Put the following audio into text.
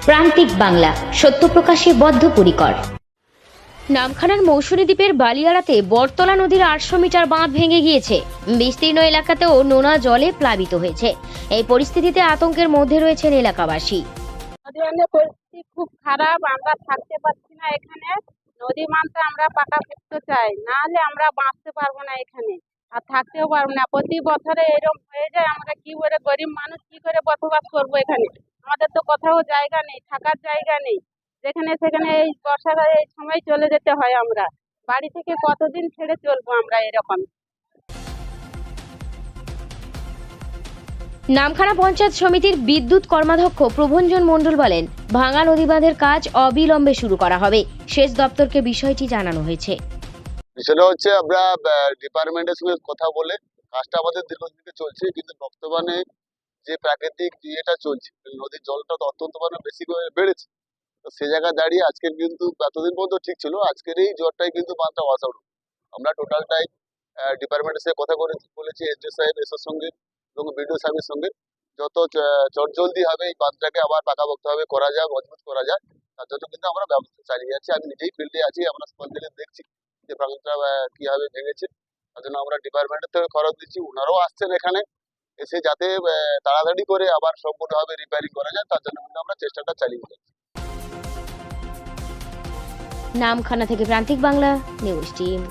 প্রান্তিক বাংলা, সত্য প্রকাশে বদ্ধপরিকর। নামখানার মৌসুমী দ্বীপের বালিয়াড়াতে বটতলা নদীর 800 মিটার বাঁধ ভেঙে গিয়েছে। বিস্তীর্ণ এলাকাতেও নোনা জলে প্লাবিত হয়েছে। এই পরিস্থিতিতে আতঙ্কের মধ্যে রয়েছেন এলাকাবাসী। পরিস্থিতি খুব খারাপ, আমরা থাকতে পারছি না এখানে। নদী মানতে আমরা পাকাপোক্ত চাই, না হলে আমরা বাঁচতে পারবো না এখানে, আর থাকতেও পারবো না। প্রতি বছরে এরকম হয়ে যায়, আমরা কি করে, গরিব মানুষ কি করে বসবাস করবো এখানে? আমাদের তো কোথাও জায়গা নেই, থাকার জায়গা নেই। যেখানে সেখানে এই বর্ষাকালে এই সময় চলে যেতে হয়। আমরা বাড়ি থেকে কতদিন ছেড়ে চলবো আমরা এরকম? নামখানা পঞ্চায়েত সমিতির বিদ্যুৎ কর্মাধ্যক্ষ প্রভঞ্জন মণ্ডল বলেন, ভাঙা নদী বাঁধের কাজ অবিলম্বে শুরু করা হবে। সেচ দপ্তরকে বিষয়টি জানানো হয়েছে। বিষয়টা হচ্ছে আমরা ডিপার্টমেন্টের সঙ্গে কথা বলে কাজটা আমাদের দীর্ঘদিন থেকে চলছে, কিন্তু বর্তমানে যে প্রাকৃতিক ইয়েটা চলছে, নদীর জলটা তো অত্যন্ত বেশি করে বেড়েছে। তো সে জায়গায় দাঁড়িয়ে আজকের কিন্তু এতদিন পর্যন্ত ঠিক ছিল, আজকের এই জ্বরটাই কিন্তু বাঁধটা ওয়াশ আমরা টোটালটাই ডিপার্টমেন্টের সাথে কথা বলেছি, এসডিও সাহেব এসের সঙ্গে এবং বিডিও সাহেবের সঙ্গে। যত চটজলদি হবে এই বাঁধটাকে আবার পাকাপোক্তভাবে করা যায়, মজবুত করা যায়, তার জন্য কিন্তু আমরা ব্যবস্থা চালিয়ে যাচ্ছি। আমি নিজেই ফিল্ডে আছি, আমরা স্পন্দনে দেখছি যে বাঁধটা কিভাবে ভেঙেছে। তার জন্য আমরা ডিপার্টমেন্টের থেকে খরচ দিচ্ছি, ওনারাও আসছেন এখানে এসে যাতে তাড়াতাড়ি করে আবার সম্পূর্ণভাবে রিপেয়ারিং করা যায়, তার জন্য কিন্তু আমরা চেষ্টাটা চালিয়ে যাচ্ছি। নামখানা থেকে প্রান্তিক বাংলা নিউজ টিম।